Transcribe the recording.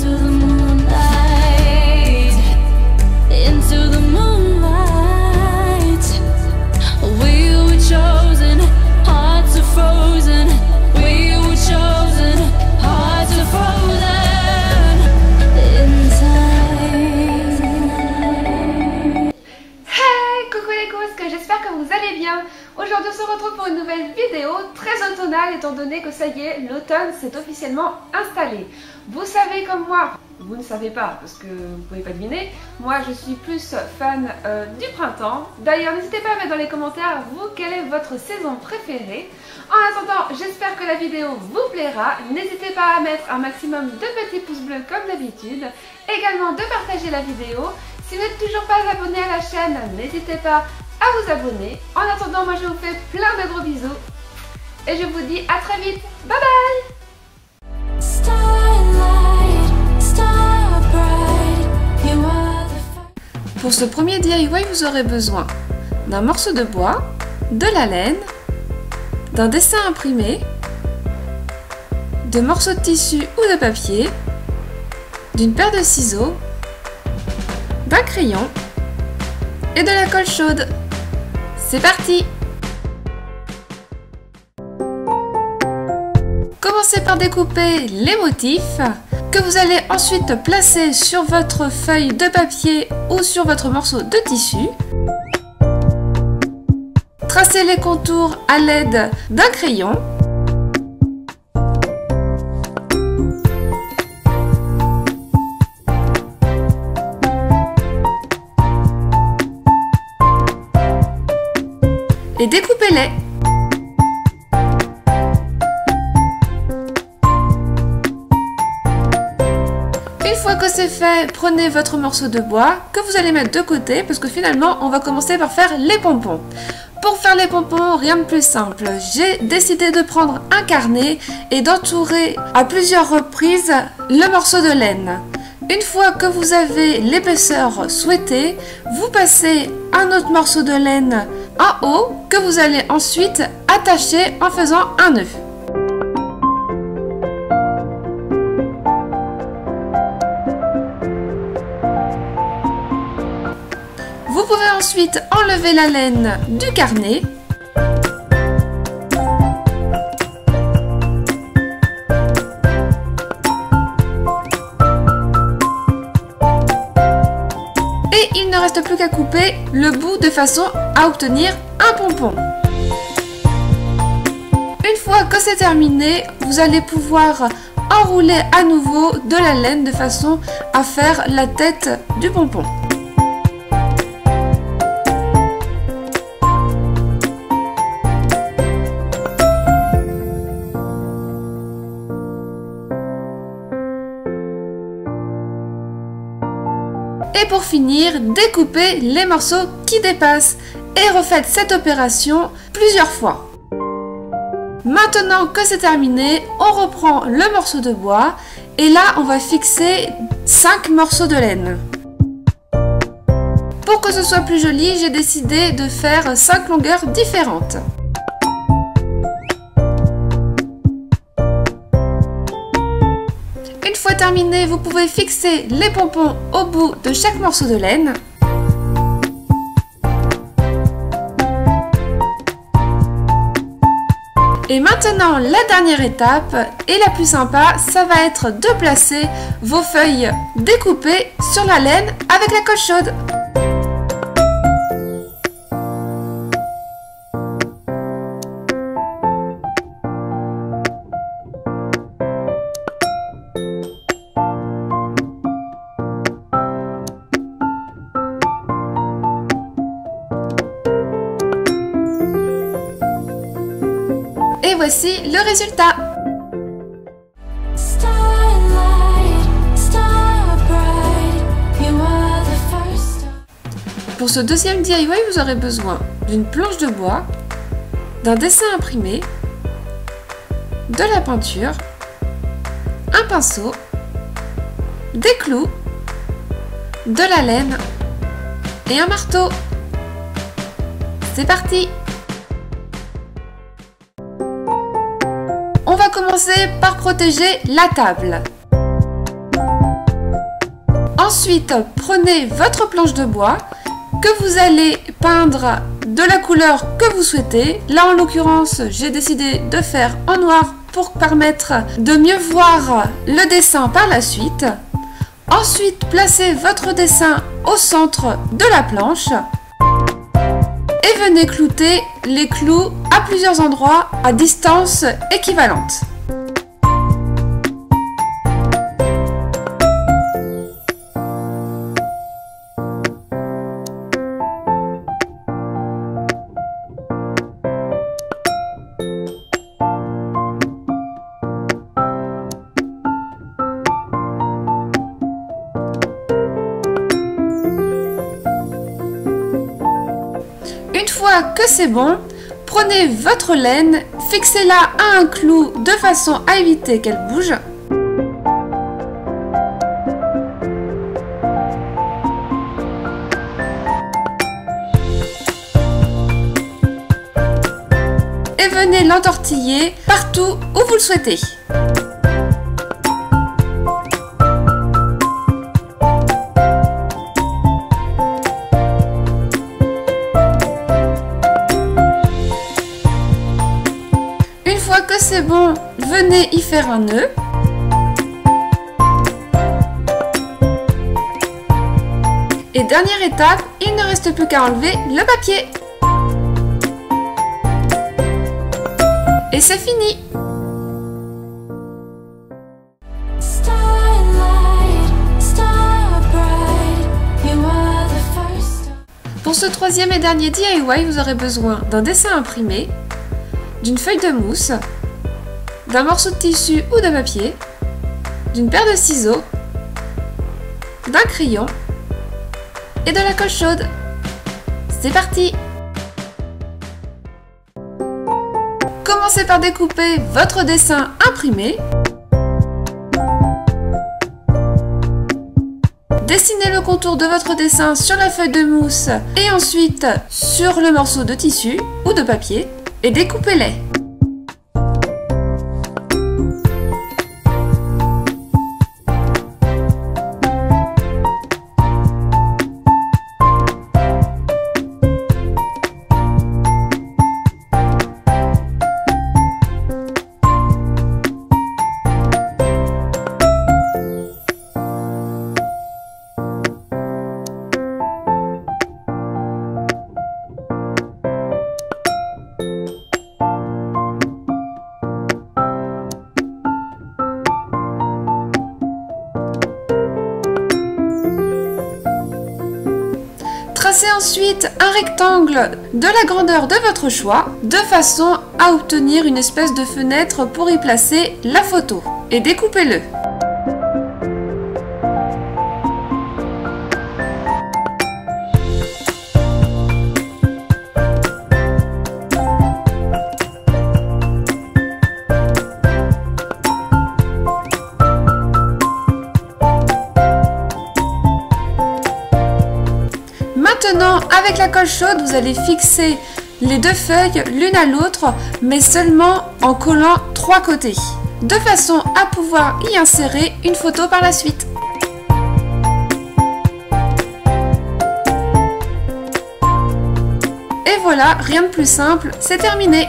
into the moonlight, into the moonlight. We were chosen, hearts are frozen. We were chosen, hearts are frozen in time. Hey, coucou les cousques, j'espère que vous allez bien. Aujourd'hui on se retrouve pour une nouvelle vidéo très automnale étant donné que ça y est, l'automne s'est officiellement installé. Vous savez comme moi, vous ne savez pas parce que vous ne pouvez pas deviner, moi je suis plus fan du printemps. D'ailleurs n'hésitez pas à mettre dans les commentaires vous quelle est votre saison préférée. En attendant, j'espère que la vidéo vous plaira. N'hésitez pas à mettre un maximum de petits pouces bleus comme d'habitude. Également de partager la vidéo. Si vous n'êtes toujours pas abonné à la chaîne, n'hésitez pas à vous abonner. En attendant, moi je vous fais plein de gros bisous. Et je vous dis à très vite. Bye bye. Starlight, star bright, you are the Pour ce premier DIY, vous aurez besoin d'un morceau de bois, de la laine, d'un dessin imprimé, de morceaux de tissu ou de papier, d'une paire de ciseaux, d'un crayon et de la colle chaude. C'est parti! Commencez par découper les motifs que vous allez ensuite placer sur votre feuille de papier ou sur votre morceau de tissu. Tracez les contours à l'aide d'un crayon. Et découpez-les. Une fois que c'est fait, prenez votre morceau de bois que vous allez mettre de côté parce que finalement on va commencer par faire les pompons. Pour faire les pompons, rien de plus simple. J'ai décidé de prendre un carnet et d'entourer à plusieurs reprises le morceau de laine. Une fois que vous avez l'épaisseur souhaitée, vous passez un autre morceau de laine en haut que vous allez ensuite attacher en faisant un nœud. Vous pouvez ensuite enlever la laine du carnet. Et il ne reste plus qu'à couper le bout de façon à obtenir un pompon. Une fois que c'est terminé, vous allez pouvoir enrouler à nouveau de la laine de façon à faire la tête du pompon. Et pour finir, découpez les morceaux qui dépassent et refaites cette opération plusieurs fois. Maintenant que c'est terminé, on reprend le morceau de bois et là on va fixer 5 morceaux de laine. Pour que ce soit plus joli, j'ai décidé de faire 5 longueurs différentes. Une fois terminé, vous pouvez fixer les pompons au bout de chaque morceau de laine. Et maintenant, la dernière étape et la plus sympa, ça va être de placer vos feuilles découpées sur la laine avec la colle chaude. Et voici le résultat. Pour ce deuxième DIY, vous aurez besoin d'une planche de bois, d'un dessin imprimé, de la peinture, un pinceau, des clous, de la laine et un marteau. C'est parti! On va commencer par protéger la table. Ensuite, prenez votre planche de bois que vous allez peindre de la couleur que vous souhaitez. Là, en l'occurrence, j'ai décidé de faire en noir pour permettre de mieux voir le dessin par la suite. Ensuite, placez votre dessin au centre de la planche et venez clouter les clous à plusieurs endroits à distance équivalente. Une fois que c'est bon, prenez votre laine, fixez-la à un clou de façon à éviter qu'elle bouge. Et venez l'entortiller partout où vous le souhaitez. Une fois que c'est bon, venez y faire un nœud. Et dernière étape, il ne reste plus qu'à enlever le papier. Et c'est fini! Pour ce troisième et dernier DIY, vous aurez besoin d'un dessin imprimé, d'une feuille de mousse, d'un morceau de tissu ou de papier, d'une paire de ciseaux, d'un crayon et de la colle chaude. C'est parti! Commencez par découper votre dessin imprimé. Dessinez le contour de votre dessin sur la feuille de mousse et ensuite sur le morceau de tissu ou de papier et découpez-les. Tracez ensuite un rectangle de la grandeur de votre choix, de façon à obtenir une espèce de fenêtre pour y placer la photo. Et découpez-le. Maintenant, avec la colle chaude, vous allez fixer les deux feuilles l'une à l'autre, mais seulement en collant 3 côtés, de façon à pouvoir y insérer une photo par la suite. Et voilà, rien de plus simple, c'est terminé!